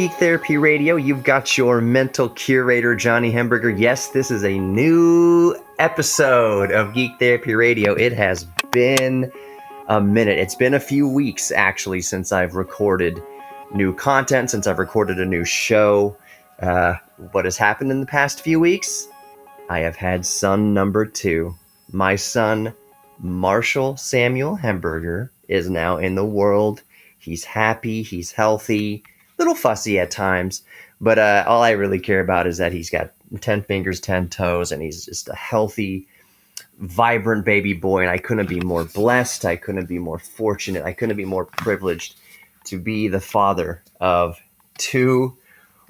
Geek Therapy Radio. You've got your mental curator, Johnny Hemberger. Yes, this is a new episode of Geek Therapy Radio. It has been a minute. It's been a few weeks, actually, since I've recorded new content, since I've recorded a new show. What has happened in the past few weeks? I have had son number 2. My son, Marshall Samuel Hemberger, is now in the world. He's happy, he's healthy, a little fussy at times, but all I really care about is that he's got 10 fingers, 10 toes, and he's just a healthy, vibrant baby boy, and I couldn't be more blessed, I couldn't be more fortunate, I couldn't be more privileged to be the father of 2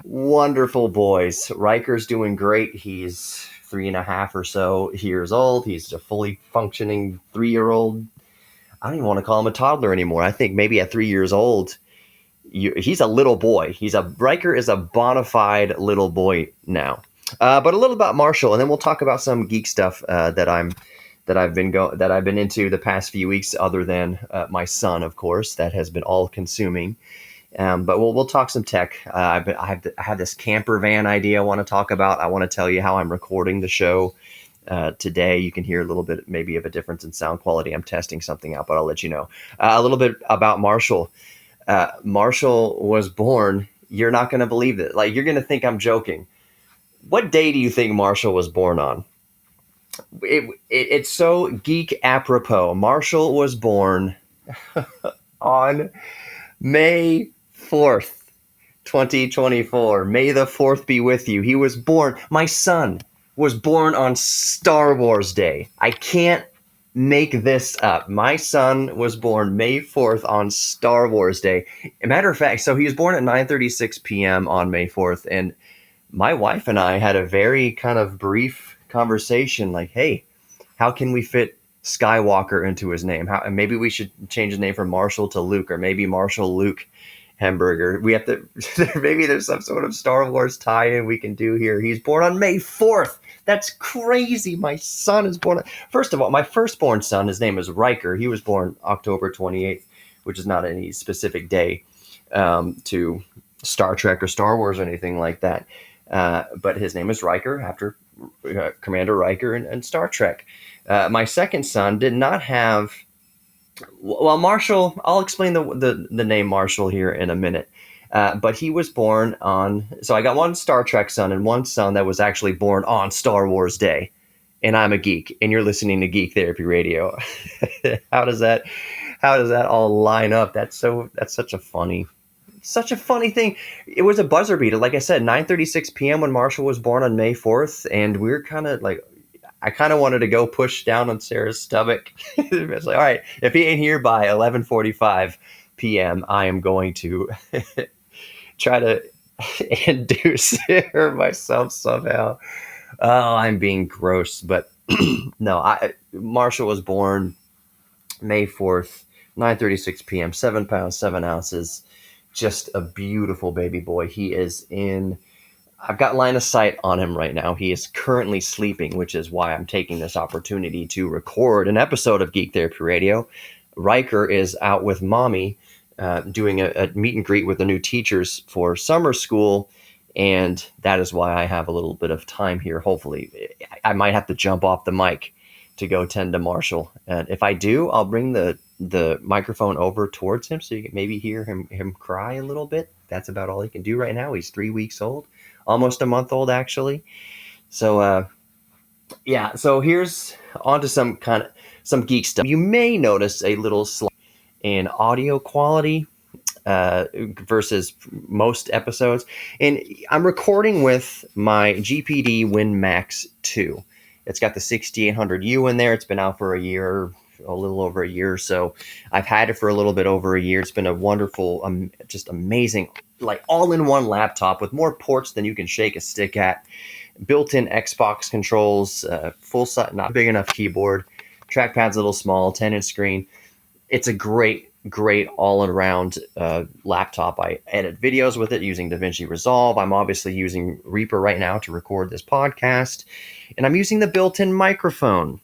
wonderful boys. Riker's doing great. He's 3.5 or so years old. He's a fully functioning 3-year-old. I don't even want to call him a toddler anymore. I think maybe at 3 years old, he's a little boy. Riker is a bona fide little boy now. But a little about Marshall, and then we'll talk about some geek stuff that I've been into the past few weeks, other than my son, of course, that has been all consuming. But we'll talk some tech. I have this camper van idea I want to talk about. I want to tell you how I'm recording the show today. You can hear a little bit maybe of a difference in sound quality. I'm testing something out, but I'll let you know. A little bit about Marshall. Marshall was born. You're not going to believe it. Like, you're going to think I'm joking. What day do you think Marshall was born on? It's so geek apropos. Marshall was born on May 4th, 2024. May the 4th be with you. He was born. My son was born on Star Wars Day. I can't make this up. My son was born May 4th on Star Wars Day. A matter of fact, so he was born at 9:36 p.m. on May 4th, and my wife and I had a very kind of brief conversation like, hey, how can we fit Skywalker into his name? Maybe we should change his name from Marshall to Luke, or maybe Marshall Luke Hemberger. We have to, maybe there's some sort of Star Wars tie-in we can do here. He's born on May 4th. That's crazy. My son is born. First of all, my firstborn son, his name is Riker. He was born October 28th, which is not any specific day to Star Trek or Star Wars or anything like that. But his name is Riker, after Commander Riker and Star Trek. My second son did not have... Well, Marshall, I'll explain the name Marshall here in a minute. But he was born on... So I got one Star Trek son and one son that was actually born on Star Wars Day. And I'm a geek, and you're listening to Geek Therapy Radio. How does that all line up? That's such a funny thing. It was a buzzer beater. Like I said, 9:36 p.m. when Marshall was born on May 4th. And we were kind of like... I kind of wanted to go push down on Sarah's stomach. It's like, all right, if he ain't here by 11:45 p.m., I am going to try to induce her myself somehow. Oh, I'm being gross. But no, Marshall was born May 4th, 9:36 p.m., 7 pounds, 7 ounces. Just a beautiful baby boy. He is in... I've got line of sight on him right now. He is currently sleeping, which is why I'm taking this opportunity to record an episode of Geek Therapy Radio. Riker is out with mommy doing a meet and greet with the new teachers for summer school, and that is why I have a little bit of time here. Hopefully, I might have to jump off the mic to go tend to Marshall. And if I do, I'll bring the microphone over towards him so you can maybe hear him cry a little bit. That's about all he can do right now. He's 3 weeks old. Almost a month old, actually. So, yeah. So here's onto some geek stuff. You may notice a little slide in audio quality versus most episodes. And I'm recording with my GPD WinMax 2. It's got the 6800U in there. It's been out for a little over a year. So I've had it for a little bit over a year. It's been a wonderful, just amazing, like all-in-one laptop with more ports than you can shake a stick at. Built-in Xbox controls, full size, not big enough keyboard. Trackpad's a little small, 10-inch screen. It's a great all-around laptop. I edit videos with it using DaVinci Resolve. I'm obviously using Reaper right now to record this podcast. And I'm using the built-in microphone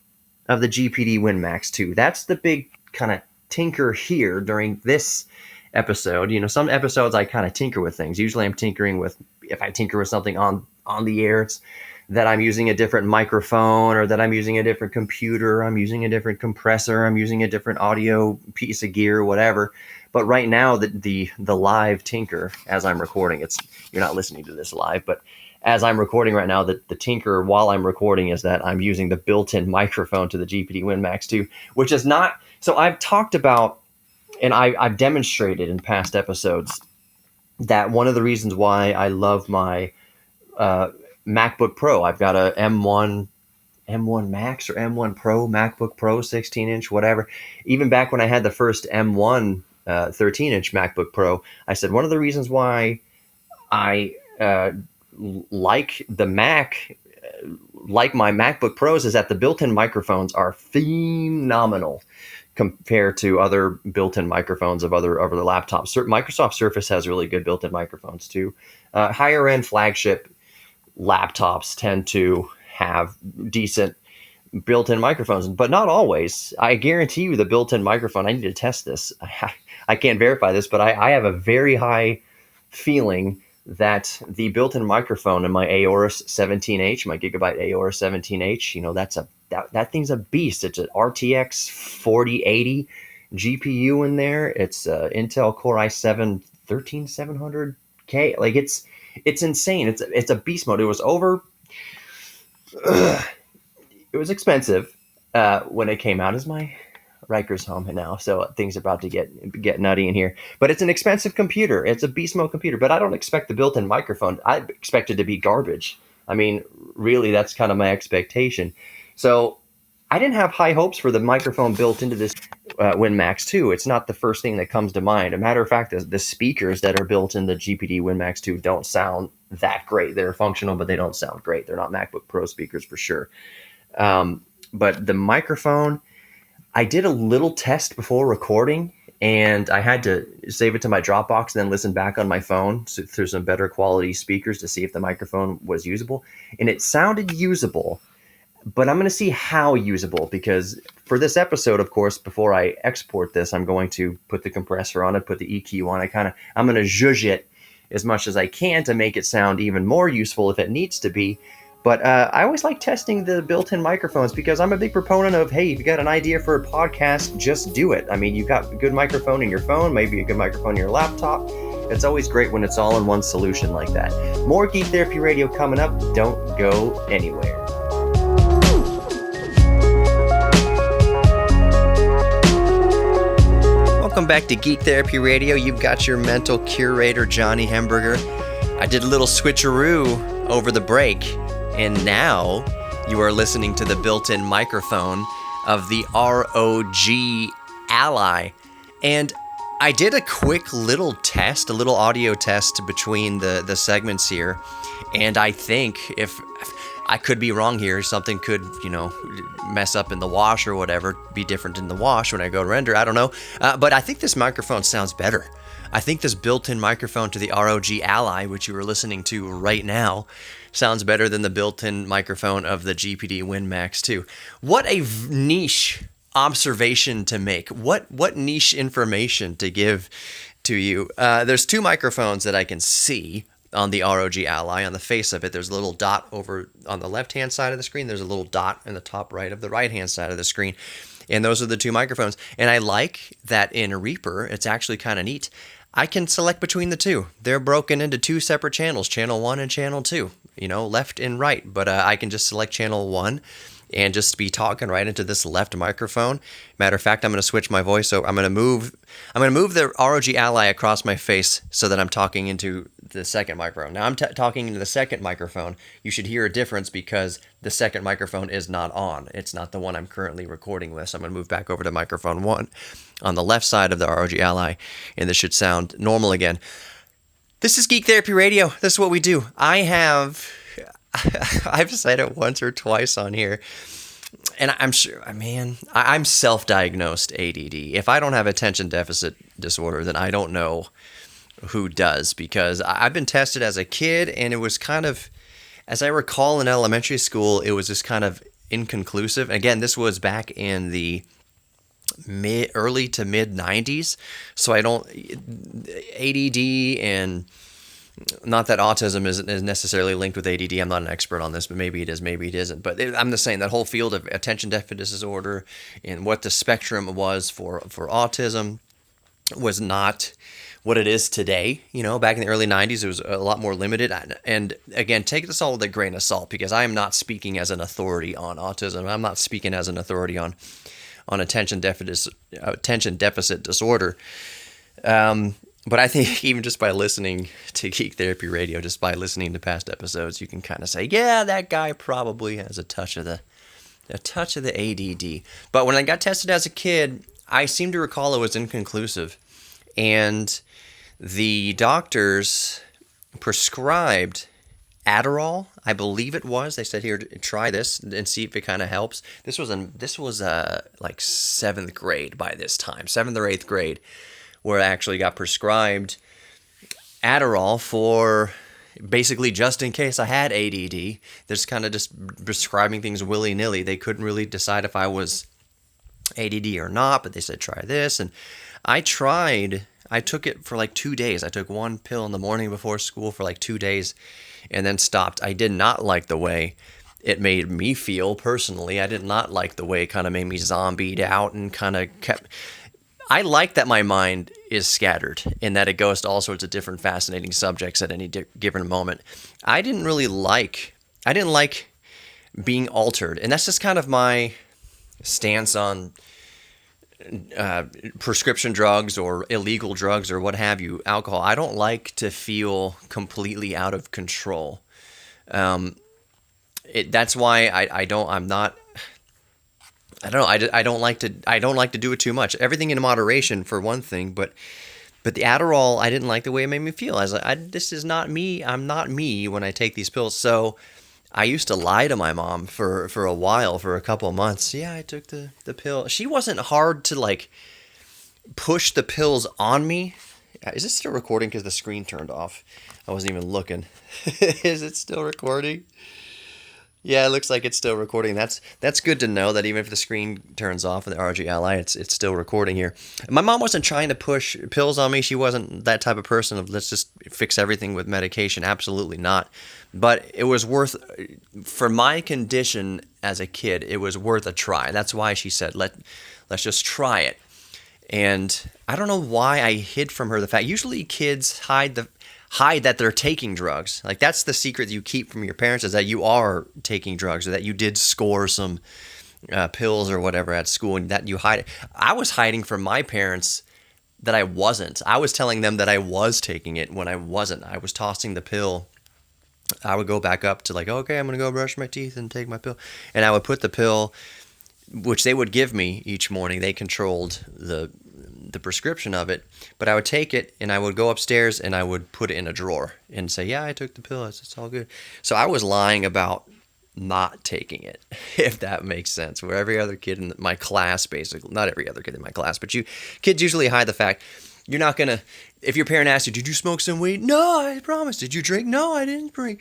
of the GPD WinMax 2. That's the big kind of tinker here during this episode. Some episodes I kind of tinker with things. Usually I'm tinkering with, if I tinker with something on the air, it's that I'm using a different microphone, or that I'm using a different computer, I'm using a different compressor, I'm using a different audio piece of gear, whatever. But right now, the live tinker, as I'm recording, you're not listening to this live, but as I'm recording right now, the tinker while I'm recording is that I'm using the built-in microphone to the GPD WinMax 2, which is not. So I've talked about, and I've demonstrated in past episodes, that one of the reasons why I love my MacBook Pro, I've got a M1 Max or M1 Pro, MacBook Pro, 16-inch, whatever. Even back when I had the first M1 13-inch MacBook Pro, I said one of the reasons why I like the Mac, like my MacBook Pros, is that the built-in microphones are phenomenal compared to other built-in microphones of other laptops. Microsoft Surface has really good built-in microphones too. Higher-end flagship laptops tend to have decent built-in microphones, but not always. I guarantee you the built-in microphone, I need to test this. I can't verify this, but I have a very high feeling that the built-in microphone in my Aorus 17H, my Gigabyte Aorus 17H, that thing's a beast. It's an RTX 4080 GPU in there. It's Intel Core i7 13700K. Like it's insane. It's a beast mode. It was it was expensive when it came out. Is my Riker's home now, so things are about to get nutty in here. But it's an expensive computer. It's a beast mode computer. But I don't expect the built-in microphone. I expect it to be garbage. I mean, really, that's kind of my expectation. So I didn't have high hopes for the microphone built into this WinMax 2. It's not the first thing that comes to mind. A matter of fact, the speakers that are built in the GPD WinMax 2 don't sound that great. They're functional, but they don't sound great. They're not MacBook Pro speakers for sure. But the microphone, I did a little test before recording, and I had to save it to my Dropbox and then listen back on my phone through some better quality speakers to see if the microphone was usable. And it sounded usable, but I'm going to see how usable, because for this episode, of course, before I export this, I'm going to put the compressor on it, put the EQ on it. I'm going to zhuzh it as much as I can to make it sound even more useful if it needs to be. But I always like testing the built-in microphones, because I'm a big proponent of, hey, if you got an idea for a podcast, just do it. I mean, you've got a good microphone in your phone, maybe a good microphone in your laptop. It's always great when it's all in one solution like that. More Geek Therapy Radio coming up. Don't go anywhere. Welcome back to Geek Therapy Radio. You've got your mental curator, Johnny Hemberger. I did a little switcheroo over the break, and now you are listening to the built-in microphone of the ROG Ally. And I did a quick little test, a little audio test between the segments here, and I think, if I could be wrong here, something could, mess up in the wash or whatever, be different in the wash when I go to render, I don't know. But I think this microphone sounds better. I think this built-in microphone to the ROG Ally, which you are listening to right now, sounds better than the built-in microphone of the GPD WinMax 2. What a niche observation to make. What niche information to give to you. There's two microphones that I can see on the ROG Ally. On the face of it, there's a little dot over on the left-hand side of the screen. There's a little dot in the top right of the right-hand side of the screen. And those are the two microphones. And I like that in Reaper, it's actually kind of neat. I can select between the two. They're broken into two separate channels, channel 1 and channel 2, left and right. But I can just select channel 1 and just be talking right into this left microphone. Matter of fact, I'm going to switch my voice. So I'm going to move the ROG Ally across my face so that I'm talking into the second microphone. Now I'm talking into the second microphone. You should hear a difference because the second microphone is not on. It's not the one I'm currently recording with. So I'm going to move back over to microphone 1 on the left side of the ROG Ally, and this should sound normal again. This is Geek Therapy Radio. This is what we do. I've said it once or twice on here, and I'm sure, I'm self-diagnosed ADD. If I don't have attention deficit disorder, then I don't know who does, because I've been tested as a kid, and it was kind of, as I recall in elementary school, it was just kind of inconclusive. Again, this was back in the early to mid 90s. So I don't ADD, and not that autism is necessarily linked with ADD. I'm not an expert on this, but maybe it is, maybe it isn't. But I'm just saying that whole field of attention deficit disorder and what the spectrum was for autism was not what it is today. Back in the early 90s, it was a lot more limited. And again, take this all with a grain of salt, because I am not speaking as an authority on autism. I'm not speaking as an authority on attention deficit disorder. But I think even just by listening to Geek Therapy Radio, just by listening to past episodes, you can kind of say, yeah, that guy probably has a touch of the ADD. But when I got tested as a kid, I seem to recall it was inconclusive. And the doctors prescribed Adderall, I believe it was. They said, here, try this and see if it kind of helps. This was like 7th grade by this time, 7th or 8th grade, where I actually got prescribed Adderall for basically just in case I had ADD. They're just kind of just prescribing things willy-nilly. They couldn't really decide if I was ADD or not, but they said, try this. And I took it for like 2 days. I took one pill in the morning before school for like 2 days and then stopped. I did not like the way it made me feel personally. I did not like the way it kind of made me zombied out and kind of kept... I like that my mind is scattered and that it goes to all sorts of different fascinating subjects at any given moment. I didn't like being altered. And that's just kind of my stance on prescription drugs or illegal drugs or what have you, alcohol. I don't like to feel completely out of control. That's why I don't like to do it too much. Everything in moderation for one thing, but the Adderall, I didn't like the way it made me feel. I was like, this is not me. I'm not me when I take these pills. So I used to lie to my mom for a while, for a couple of months. Yeah, I took the pill. She wasn't hard to like push the pills on me. Is it still recording? Because the screen turned off. I wasn't even looking. Is it still recording? Yeah, it looks like it's still recording. That's good to know that even if the screen turns off in the RG Ally, it's still recording here. My mom wasn't trying to push pills on me. She wasn't that type of person of let's just fix everything with medication. Absolutely not. But it was worth, for my condition as a kid, it was worth a try. That's why she said, let's just try it. And I don't know why I hid from her the fact. Usually kids hide that they're taking drugs. Like that's the secret you keep from your parents, is that you are taking drugs or that you did score some pills or whatever at school and that you hide it. I was hiding from my parents that I wasn't. I was telling them that I was taking it when I wasn't. I was tossing the pill. I would go back up to like, okay, I'm going to go brush my teeth and take my pill. And I would put the pill, which they would give me each morning. They controlled the prescription of it, but I would take it and I would go upstairs and I would put it in a drawer and say, yeah, I took the pill. It's all good. So I was lying about not taking it, if that makes sense, where every other kid in my class, basically, not every other kid in my class, but kids usually hide the fact. You're not going to, if your parent asks you, did you smoke some weed? No, I promise. Did you drink? No, I didn't drink.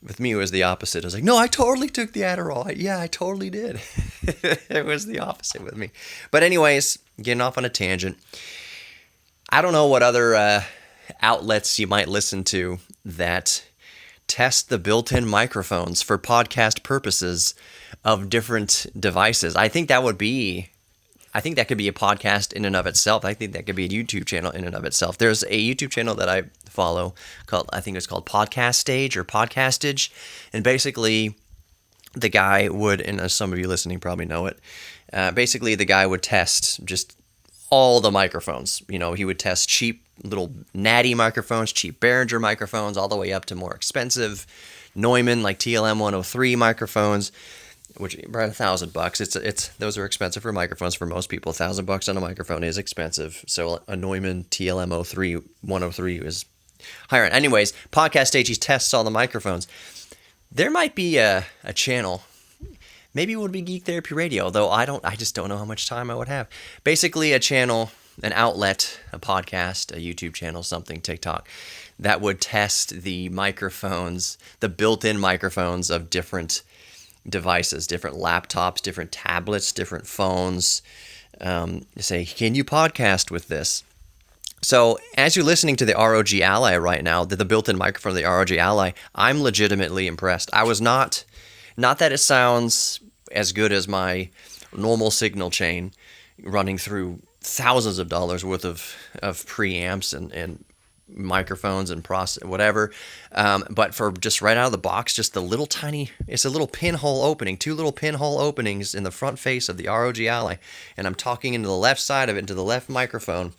With me, it was the opposite. I was like, no, I totally took the Adderall. I totally did. It was the opposite with me. But anyways, getting off on a tangent. I don't know what other outlets you might listen to that test the built-in microphones for podcast purposes of different devices. I think that could be a podcast in and of itself. I think that could be a YouTube channel in and of itself. There's a YouTube channel that I follow I think it's called Podcast Stage or Podcastage. And basically the guy would, and as some of you listening probably know it, basically the guy would test just all the microphones. He would test cheap little natty microphones, cheap Behringer microphones, all the way up to more expensive Neumann, like TLM 103 microphones, which about $1,000. It's those are expensive for microphones for most people. $1,000 on a microphone is expensive. So a Neumann TLM 103 is higher. Anyways, Podcast Stage, he tests all the microphones. There might be a channel. Maybe it would be Geek Therapy Radio, though I just don't know how much time I would have. Basically a channel, an outlet, a podcast, a YouTube channel, something, TikTok, that would test the microphones, the built-in microphones of different devices, different laptops, different tablets, different phones, say, can you podcast with this? So as you're listening to the ROG Ally right now, the built-in microphone of the ROG Ally, I'm legitimately impressed. I was not that it sounds as good as my normal signal chain running through thousands of dollars worth of preamps and microphones and whatever, but for just right out of the box, just the little tiny, it's a little pinhole opening, 2 little pinhole openings in the front face of the ROG Ally, and I'm talking into the left side of it, into the left microphone,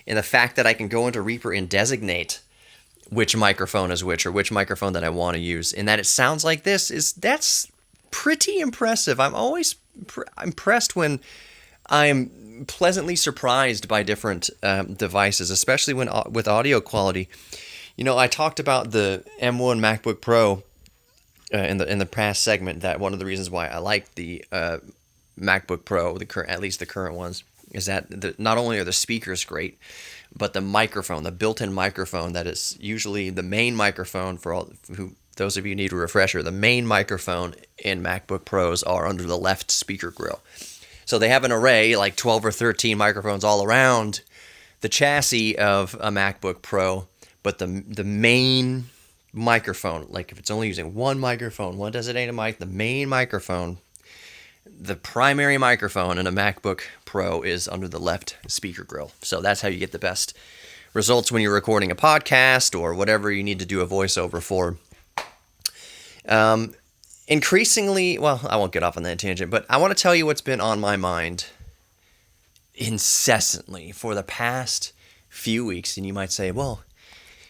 and the fact that I can go into Reaper and designate which microphone is which, or which microphone that I want to use, and that it sounds like that's pretty impressive. I'm always impressed when I'm pleasantly surprised by different devices, especially when with audio quality. I talked about the M1 MacBook Pro in the past segment, that one of the reasons why I like the MacBook Pro, at least the current ones, is that not only are the speakers great, but the microphone, the built-in microphone that is usually the main microphone for those of you who need a refresher, the main microphone in MacBook Pros are under the left speaker grill. So they have an array, like 12 or 13 microphones all around the chassis of a MacBook Pro, but the main microphone, like if it's only using one microphone, one designated mic, the main microphone, the primary microphone in a MacBook Pro is under the left speaker grill. So that's how you get the best results when you're recording a podcast or whatever you need to do a voiceover for. Increasingly, well, I won't get off on that tangent, but I want to tell you what's been on my mind incessantly for the past few weeks. And you might say, well,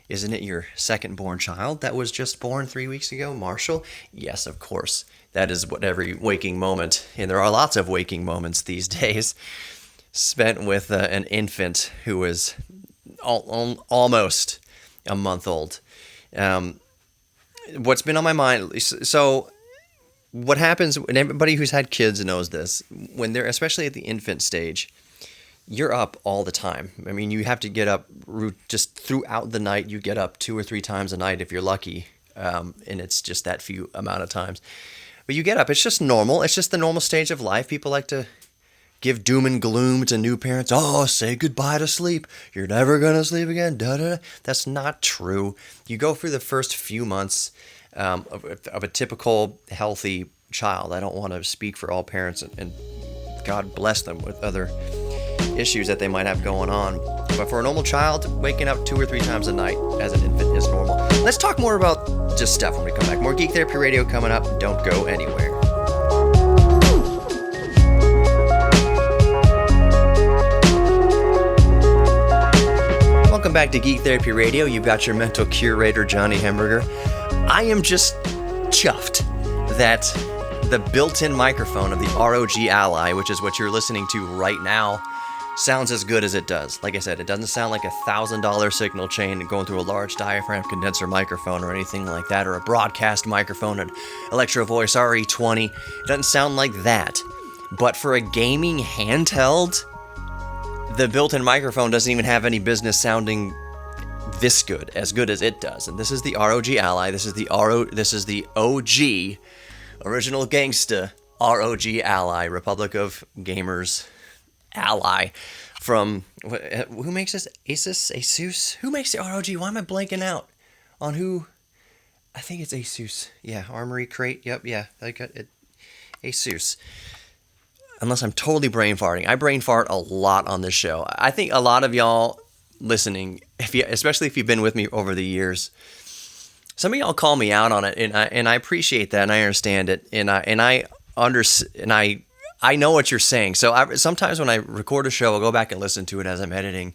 isn't it your second-born child that was just born 3 weeks ago, Marshall? Yes, of course. That is what every waking moment, and there are lots of waking moments these days, spent with an infant who is almost a month old. What's been on my mind, so what happens, and everybody who's had kids knows this, when they're, especially at the infant stage, you're up all the time. I mean, you have to get up just throughout the night. You get up 2 or 3 times a night if you're lucky, and it's just that few amount of times. But you get up. It's just normal. It's just the normal stage of life. People like to give doom and gloom to new parents. Oh, say goodbye to sleep. You're never going to sleep again. Da-da-da. That's not true. You go through the first few months of a typical healthy child. I don't want to speak for all parents, and God bless them with other issues that they might have going on. But for a normal child, waking up 2 or 3 times a night as an infant is normal. Let's talk more about just stuff when we come back. More Geek Therapy Radio coming up. Don't go anywhere. Welcome back to Geek Therapy Radio. You've got your mental curator, Johnny Hemberger. I am just chuffed that the built-in microphone of the ROG Ally, which is what you're listening to right now, sounds as good as it does. Like I said, it doesn't sound like a $1,000 signal chain going through a large diaphragm condenser microphone or anything like that, or a broadcast microphone, an Electro Voice RE20. It doesn't sound like that. But for a gaming handheld, the built-in microphone doesn't even have any business sounding this good as it does. And this is the ROG Ally. This is the OG, original gangsta ROG Ally, Republic of Gamers Ally, from who makes this? Asus? Who makes the ROG? Why am I blanking out on who? I think it's Asus. Yeah, Armory Crate. Yep, yeah, I got it. Asus. Unless I'm totally brain farting. I brain fart a lot on this show. I think a lot of y'all listening, especially if you've been with me over the years, some of y'all call me out on it, and I appreciate that, and I understand it, and I know what you're saying. So sometimes when I record a show, I'll go back and listen to it as I'm editing,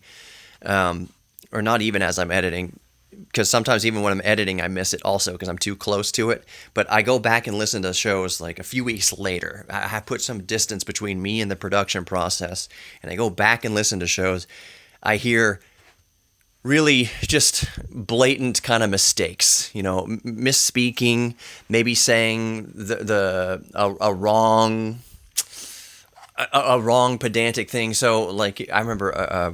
or not even as I'm editing, because sometimes even when I'm editing, I miss it also because I'm too close to it. But I go back and listen to shows like a few weeks later. I have put some distance between me and the production process, and I go back and listen to shows. I hear really just blatant kind of mistakes, misspeaking, maybe saying a wrong pedantic thing. So like I remember a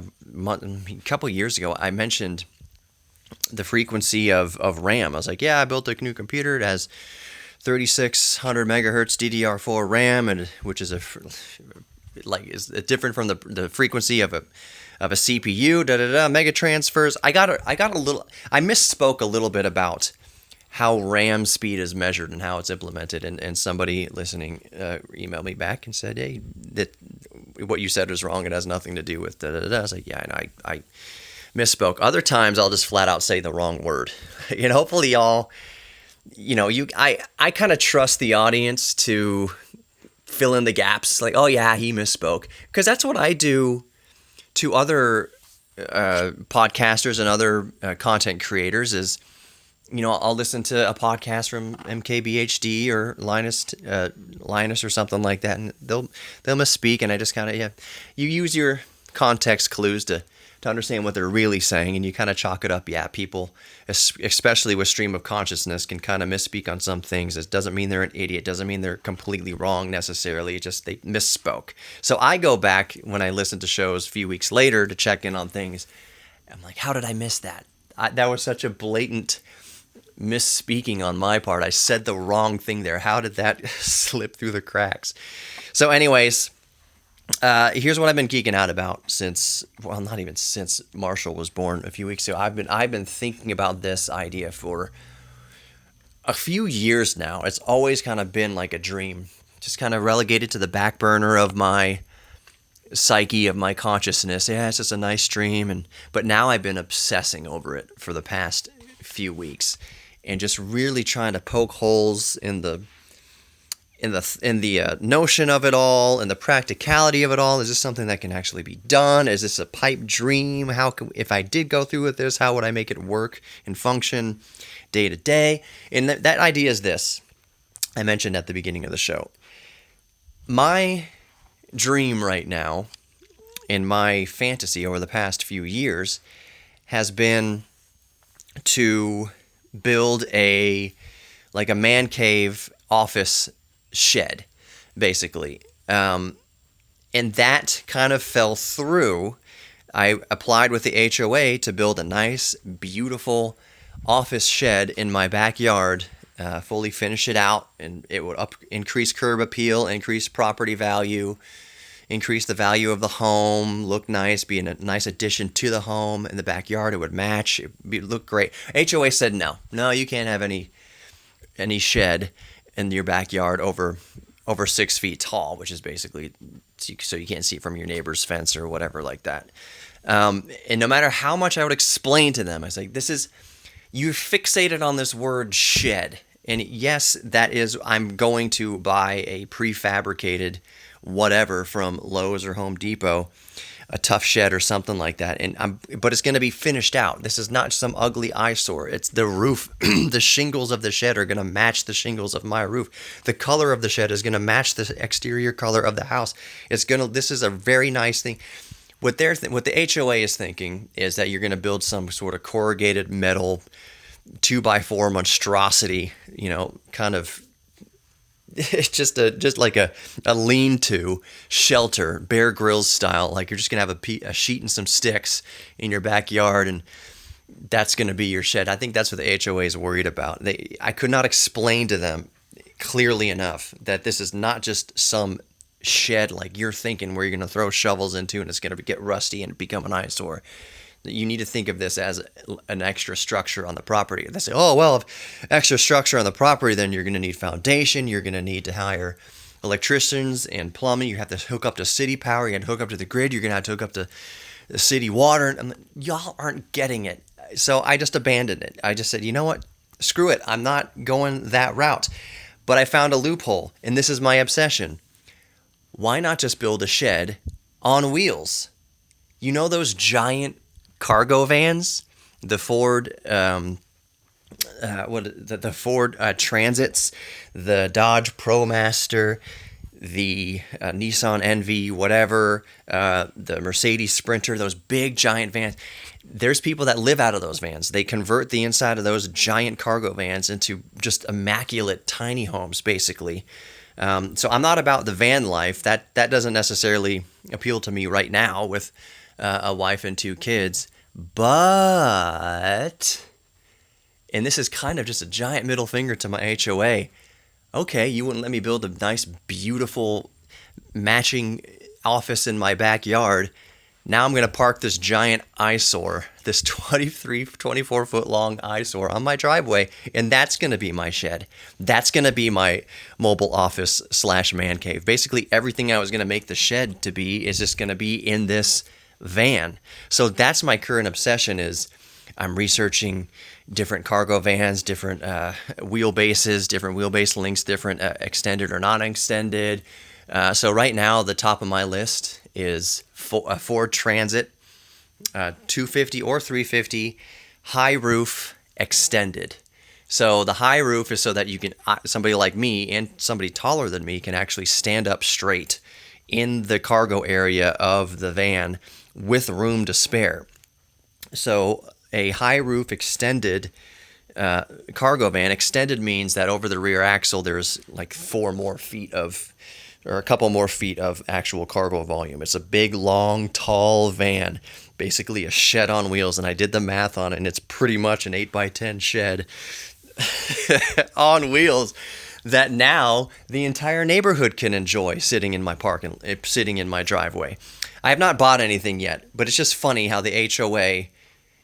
couple years ago, I mentioned the frequency of RAM. I was like, yeah, I built a new computer. It has 3600 megahertz DDR4 RAM, which is a like is different from the frequency of a CPU. Mega transfers. I misspoke a little bit about how RAM speed is measured and how it's implemented, and somebody listening emailed me back and said, hey, that what you said was wrong. It has nothing to do with I was like, yeah, and I misspoke. Other times I'll just flat out say the wrong word. And hopefully y'all, I kind of trust the audience to fill in the gaps. Like, oh yeah, he misspoke. Because that's what I do to other podcasters and other content creators is, I'll listen to a podcast from MKBHD or Linus or something like that, and they'll misspeak, and I just kind of, you use your context clues to understand what they're really saying, and you kind of chalk it up. Yeah, people, especially with stream of consciousness, can kind of misspeak on some things. It doesn't mean they're an idiot. Doesn't mean they're completely wrong necessarily. It just they misspoke. So I go back when I listen to shows a few weeks later to check in on things. I'm like, how did I miss that? That was such a blatant misspeaking on my part. I said the wrong thing there. How did that slip through the cracks? So anyways, here's what I've been geeking out about since Marshall was born a few weeks ago. I've been thinking about this idea for a few years now. It's always kind of been like a dream, just kind of relegated to the back burner of my psyche, of my consciousness. Yeah, it's just a nice dream, but now I've been obsessing over it for the past few weeks, and just really trying to poke holes in the notion of it all and the practicality of it all. Is this something that can actually be done? Is this a pipe dream? If I did go through with this, how would I make it work and function day to day? And that idea is this. I mentioned at the beginning of the show. My dream right now, in my fantasy over the past few years, has been to build a man cave office shed, basically. And that kind of fell through. I applied with the HOA to build a nice, beautiful office shed in my backyard, fully finish it out, and it would increase curb appeal, increase property value, increase the value of the home, look nice, be a nice addition to the home. In the backyard, it would match, it would look great. HOA said no, you can't have any shed in your backyard over 6 feet tall, which is basically so you can't see from your neighbor's fence or whatever like that. And no matter how much I would explain to them, I was like, you're fixated on this word shed. And yes, that is, I'm going to buy a prefabricated whatever from Lowe's or Home Depot, a tough shed or something like that. But it's going to be finished out. This is not some ugly eyesore. It's the roof. The shingles of the shed are going to match the shingles of my roof. The color of the shed is going to match the exterior color of the house. This is a very nice thing. What the HOA is thinking is that you're going to build some sort of corrugated metal 2x4 monstrosity, kind of. It's just like a lean-to shelter, Bear Grylls style. Like you're just gonna have a sheet and some sticks in your backyard, and that's gonna be your shed. I think that's what the HOA is worried about. I could not explain to them clearly enough that this is not just some shed like you're thinking, where you're gonna throw shovels into and it's gonna get rusty and become an eyesore. You need to think of this as an extra structure on the property. They say, oh, well, if extra structure on the property, then you're going to need foundation. You're going to need to hire electricians and plumbing. You have to hook up to city power. You have to hook up to the grid. You're going to have to hook up to the city water. And y'all aren't getting it. So I just abandoned it. I just said, you know what? Screw it. I'm not going that route. But I found a loophole, and this is my obsession. Why not just build a shed on wheels? You know those giant cargo vans, the Ford, the Ford Transits, the Dodge ProMaster, the Nissan Envy, whatever, the Mercedes Sprinter, those big giant vans. There's people that live out of those vans. They convert the inside of those giant cargo vans into just immaculate tiny homes, basically. So I'm not about the van life. That doesn't necessarily appeal to me right now with a wife and 2 kids. But, and this is kind of just a giant middle finger to my HOA. Okay, you wouldn't let me build a nice, beautiful, matching office in my backyard. Now I'm going to park this giant eyesore, this 24 foot long eyesore on my driveway, and that's going to be my shed. That's going to be my mobile office / man cave. Basically, everything I was going to make the shed to be is just going to be in this van. So that's my current obsession. Is I'm researching different cargo vans, different wheelbases, different wheelbase lengths, different extended or non-extended. So right now, the top of my list is a Ford Transit 250 or 350 high roof extended. So the high roof is so that you can, somebody like me and somebody taller than me can actually stand up straight in the cargo area of the van with room to spare. So a high roof extended cargo van. Extended means that over the rear axle there's like 4 more feet of, or a couple more feet of actual cargo volume. It's a big, long, tall van, basically a shed on wheels. And I did the math on it, and it's pretty much an 8x10 shed on wheels that now the entire neighborhood can enjoy sitting in my sitting in my driveway. I have not bought anything yet, but it's just funny how the HOA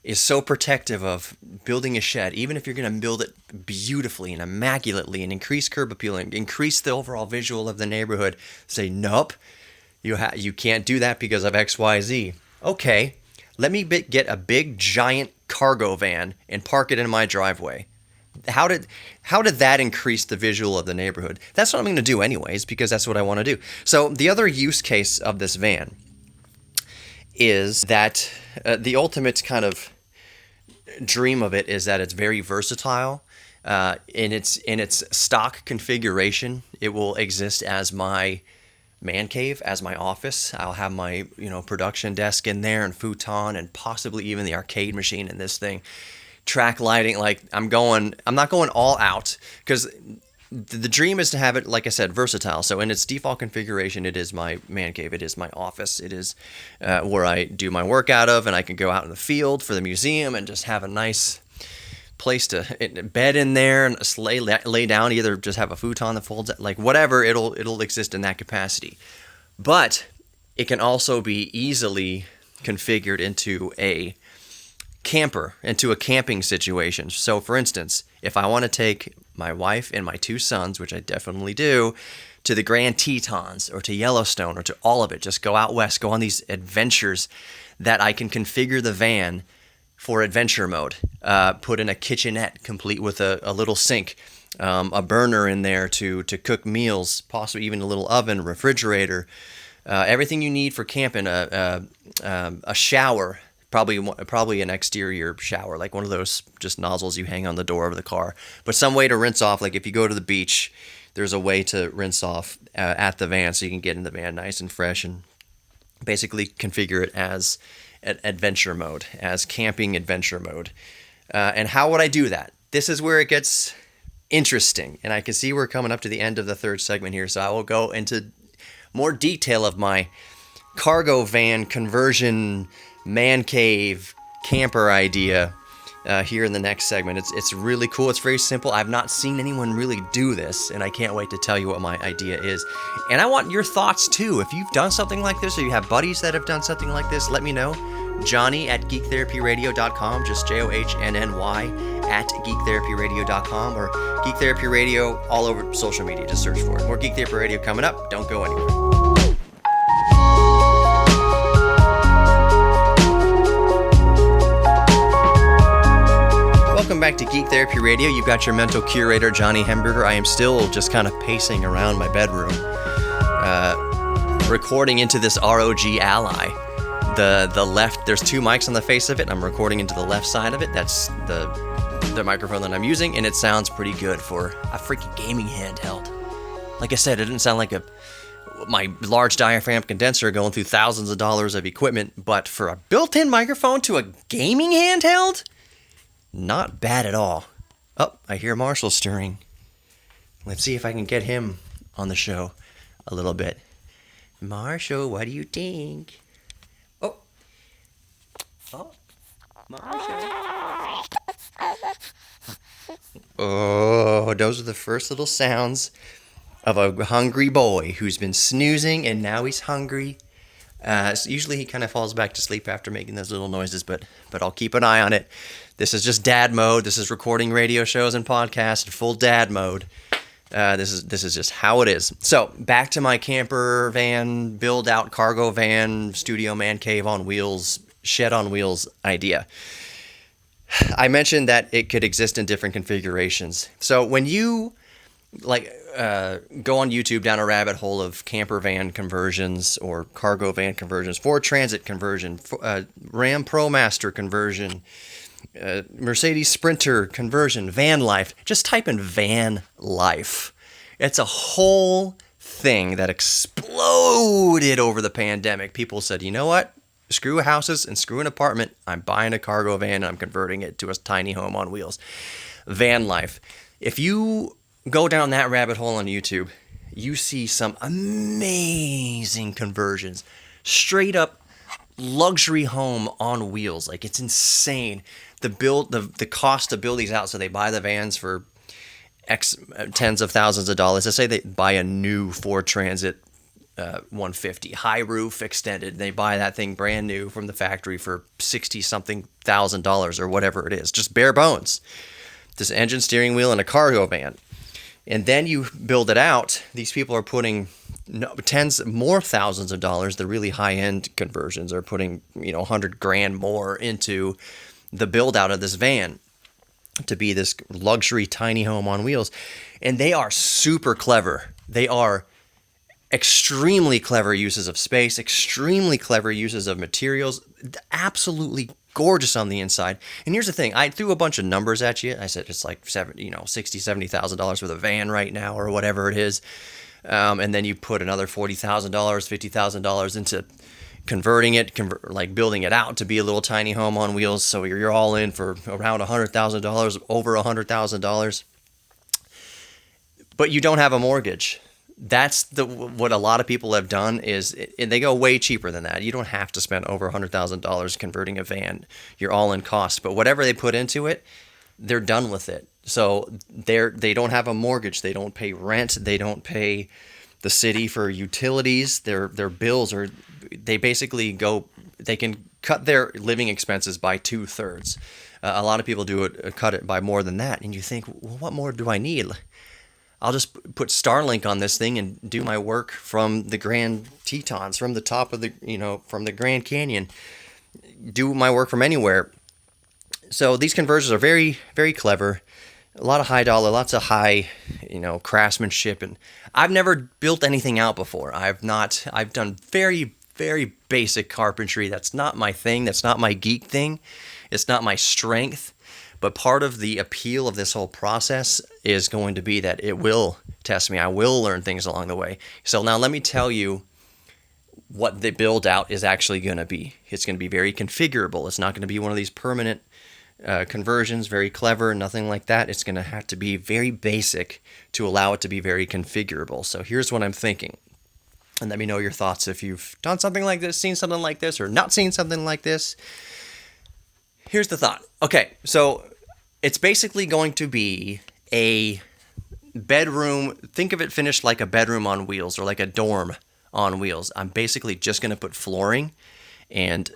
is so protective of building a shed, even if you're going to build it beautifully and immaculately and increase curb appeal and increase the overall visual of the neighborhood. Say, nope, you can't do that because of XYZ. Okay, let me get a big giant cargo van and park it in my driveway. How did that increase the visual of the neighborhood? That's what I'm going to do anyways, because that's what I want to do. So the other use case of this van is that the ultimate kind of dream of it is that it's very versatile. In its stock configuration, it will exist as my man cave, as my office. I'll have my production desk in there and futon and possibly even the arcade machine in this thing. Track lighting, like I'm not going all out, because the dream is to have it, like I said, versatile. So in its default configuration, it is my man cave. It is my office. It is where I do my work out of, and I can go out in the field for the museum and just have a nice place to bed in there and lay down. Either just have a futon that folds, like whatever. It'll exist in that capacity. But it can also be easily configured into a camper, into a camping situation. So for instance, if I want to take my wife and my 2 sons, which I definitely do, to the Grand Tetons or to Yellowstone or to all of it, just go out west, go on these adventures, that I can configure the van for adventure mode. Put in a kitchenette complete with a little sink, a burner in there to cook meals, possibly even a little oven, refrigerator, everything you need for camping, a shower. Probably an exterior shower, like one of those just nozzles you hang on the door of the car. But some way to rinse off, like if you go to the beach, there's a way to rinse off at the van so you can get in the van nice and fresh, and basically configure it as adventure mode, as camping adventure mode. And how would I do that? This is where it gets interesting. And I can see we're coming up to the end of the 3rd segment here, so I will go into more detail of my cargo van conversion man cave camper idea here in the next segment. It's really cool. It's very simple. I've not seen anyone really do this, and I can't wait to tell you what my idea is. And I want your thoughts too. If you've done something like this, or you have buddies that have done something like this, let me know. Johnny at geektherapyradio.com, just JOHNNY at geektherapyradio.com, or Geek Therapy Radio all over social media. Just search for it. More Geek Therapy Radio coming up. Don't go anywhere. Welcome back to Geek Therapy Radio. You've got your mental curator, Johnny Hemberger. I am still just kind of pacing around my bedroom, recording into this ROG Ally. The left, there's 2 mics on the face of it. I'm recording into the left side of it. That's the microphone that I'm using, and it sounds pretty good for a freaking gaming handheld. Like I said, it didn't sound like my large diaphragm condenser going through thousands of dollars of equipment, but for a built-in microphone to a gaming handheld, not bad at all. Oh, I hear Marshall stirring. Let's see if I can get him on the show a little bit. Marshall, what do you think? Oh, Marshall. Oh, those are the first little sounds of a hungry boy who's been snoozing and now he's hungry. So usually he kind of falls back to sleep after making those little noises, but I'll keep an eye on it. This is just dad mode. This is recording radio shows and podcasts in full dad mode. This is just how it is. So back to my camper van, build out cargo van, studio man cave on wheels, shed on wheels idea. I mentioned that it could exist in different configurations. So when you go on YouTube down a rabbit hole of camper van conversions or cargo van conversions, Ford Transit conversion, Ram ProMaster conversion, Mercedes Sprinter conversion, van life. Just type in van life. It's a whole thing that exploded over the pandemic. People said, you know what? Screw houses and screw an apartment. I'm buying a cargo van and I'm converting it to a tiny home on wheels. Van life. If you go down that rabbit hole on YouTube, you see some amazing conversions. Straight up luxury home on wheels. Like, it's insane. The cost to build these out. So they buy the vans for X tens of thousands of dollars. Let's say they buy a new Ford Transit 150, high roof extended. They buy that thing brand new from the factory for $60-something thousand or whatever it is. Just bare bones. This engine, steering wheel, and a cargo van. And then you build it out. These people are putting tens more thousands of dollars. The really high-end conversions are putting, $100,000 more into the build out of this van to be this luxury tiny home on wheels. And they are super clever. They are extremely clever uses of space, extremely clever uses of materials, absolutely gorgeous on the inside. And here's the thing, I threw a bunch of numbers at you. I said it's like $60,000-$70,000 for the van right now, or whatever it is. And then you put another $40,000, $50,000 into converting it, building it out to be a little tiny home on wheels. So you're all in for around $100,000, over $100,000. But you don't have a mortgage. That's what a lot of people have done is they go way cheaper than that. You don't have to spend over $100,000 converting a van. You're all in cost. But whatever they put into it, they're done with it. So they don't have a mortgage. They don't pay rent. They don't pay the city for utilities. Their bills are, they basically they can cut their living expenses by 2/3. A lot of people cut it by more than that. And you think, well, what more do I need? I'll just put Starlink on this thing and do my work from the Grand Tetons, from the top of from the Grand Canyon, do my work from anywhere. So these conversions are very, very clever. A lot of high dollar, lots of high, craftsmanship. And I've never built anything out before. I've done very, very basic carpentry. That's not my thing. That's not my geek thing. It's not my strength. But part of the appeal of this whole process is going to be that it will test me. I will learn things along the way. So now let me tell you what the build out is actually going to be. It's going to be very configurable. It's not going to be one of these permanent conversions, very clever, nothing like that. It's going to have to be very basic to allow it to be very configurable. So here's what I'm thinking. And let me know your thoughts if you've done something like this, seen something like this, or not seen something like this. Here's the thought. Okay, so it's basically going to be a bedroom. Think of it finished like a bedroom on wheels or like a dorm on wheels. I'm basically just going to put flooring and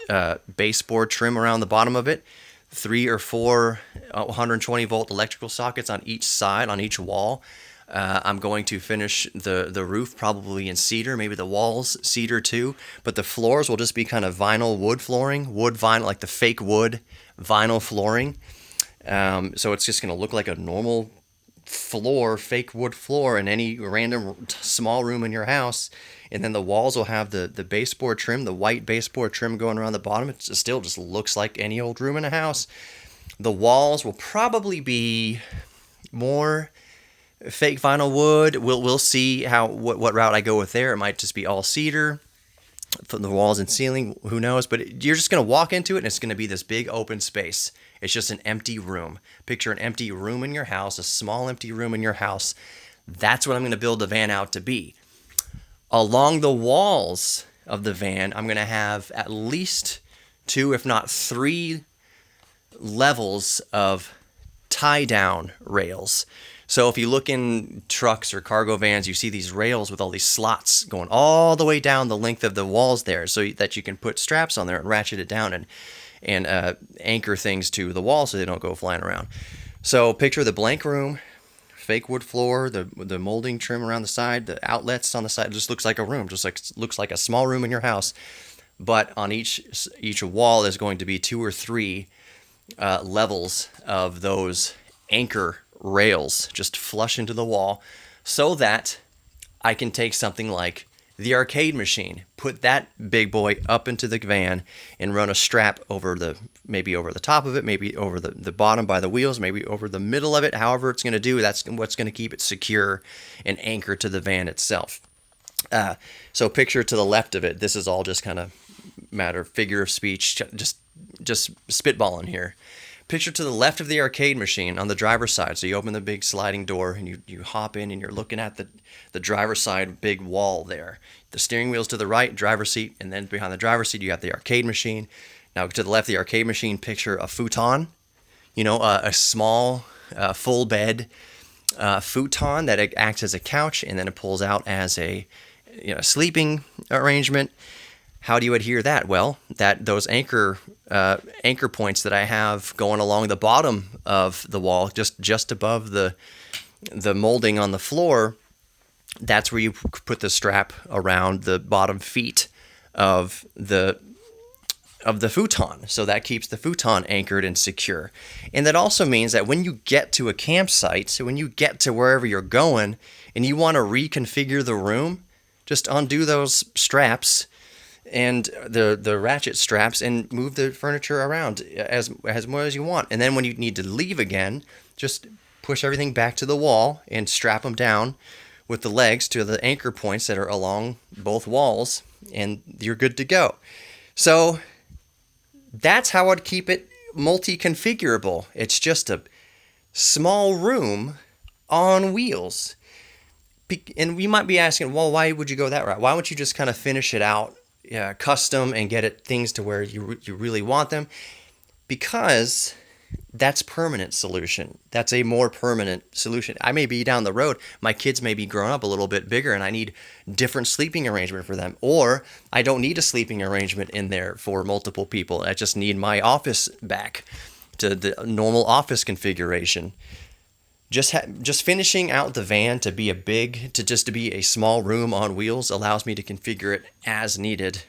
baseboard trim around the bottom of it, 3 or 4 120 volt electrical sockets on each side, on each wall. I'm going to finish the roof probably in cedar, maybe the walls cedar too, but the floors will just be kind of vinyl wood flooring, wood vinyl, like the fake wood vinyl flooring. So it's just going to look like a normal floor, fake wood floor in any random small room in your house. And then the walls will have the baseboard trim, the white baseboard trim going around the bottom. It still just looks like any old room in a house. The walls will probably be more fake vinyl wood. We'll see what route I go with there. It might just be all cedar from the walls and ceiling. Who knows? But you're just going to walk into it, and it's going to be this big open space. It's just an empty room. Picture an empty room in your house, a small empty room in your house. That's what I'm going to build the van out to be. Along the walls of the van, I'm going to have at least 2, if not 3 levels of tie-down rails. So if you look in trucks or cargo vans, you see these rails with all these slots going all the way down the length of the walls there, so that you can put straps on there and ratchet it down and anchor things to the wall so they don't go flying around. So picture the blank room, fake wood floor, the molding trim around the side, the outlets on the side. It just looks like a room, looks like a small room in your house. But on each wall is going to be 2 or 3 levels of those anchor rails just flush into the wall, so that I can take something like the arcade machine, put that big boy up into the van and run a strap maybe over the top of it, maybe over the bottom by the wheels, maybe over the middle of it. However it's going to do, that's what's going to keep it secure and anchor to the van itself. So picture to the left of it, this is all just kind of matter of figure of speech, just spitballing here. Picture to the left of the arcade machine on the driver's side. So you open the big sliding door and you hop in and you're looking at the driver's side big wall there. The steering wheel's to the right, driver's seat, and then behind the driver's seat you got the arcade machine. Now to the left of the arcade machine, picture a futon, a small full bed futon that acts as a couch, and then it pulls out as a sleeping arrangement. How do you adhere that? Well, those anchor points that I have going along the bottom of the wall, just above the molding on the floor, that's where you put the strap around the bottom feet of the futon. So that keeps the futon anchored and secure. And that also means that when you get to a campsite, so when you get to wherever you're going and you want to reconfigure the room, just undo those straps and the ratchet straps and move the furniture around as more as you want. And then when you need to leave again, just push everything back to the wall and strap them down with the legs to the anchor points that are along both walls, and you're good to go. So that's how I'd keep it multi-configurable. It's just a small room on wheels. And we might be asking, well, why would you go that route? Why wouldn't you just kind of finish it out custom and get things to where you really want them? Because that's permanent solution. That's a more permanent solution. I may be down the road, my kids may be grown up a little bit bigger and I need different sleeping arrangement for them, or I don't need a sleeping arrangement in there for multiple people. I just need my office back to the normal office configuration. Just finishing out the van to be a small room on wheels allows me to configure it as needed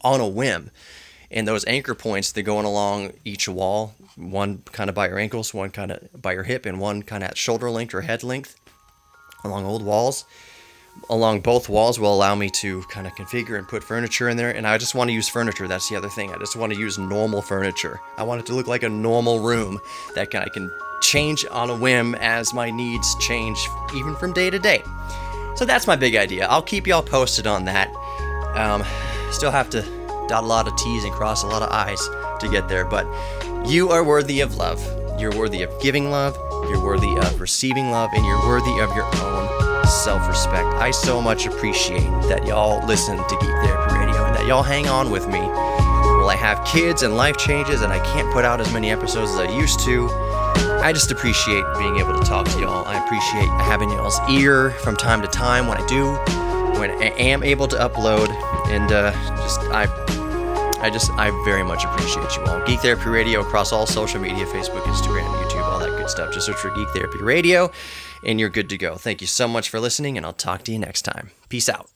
on a whim. And those anchor points that going along each wall, one kind of by your ankles, one kind of by your hip, and one kind of at shoulder length or head length along both walls will allow me to kind of configure and put furniture in there. And I just want to use furniture. That's the other thing. I just want to use normal furniture. I want it to look like a normal room that I can change on a whim as my needs change, even from day to day. So that's my big idea. I'll keep y'all posted on that. Still have to dot a lot of T's and cross a lot of I's to get there, but you are worthy of love. You're worthy of giving love. You're worthy of receiving love, and you're worthy of your own self-respect. I so much appreciate that y'all listen to Geek Therapy Radio and that y'all hang on with me while I have kids and life changes and I can't put out as many episodes as I used to. I just appreciate being able to talk to y'all. I appreciate having y'all's ear from time to time when I am able to upload, and I very much appreciate you all. Geek Therapy Radio across all social media, Facebook, Instagram, YouTube, all that good stuff. Just search for Geek Therapy Radio and you're good to go. Thank you so much for listening, and I'll talk to you next time. Peace out.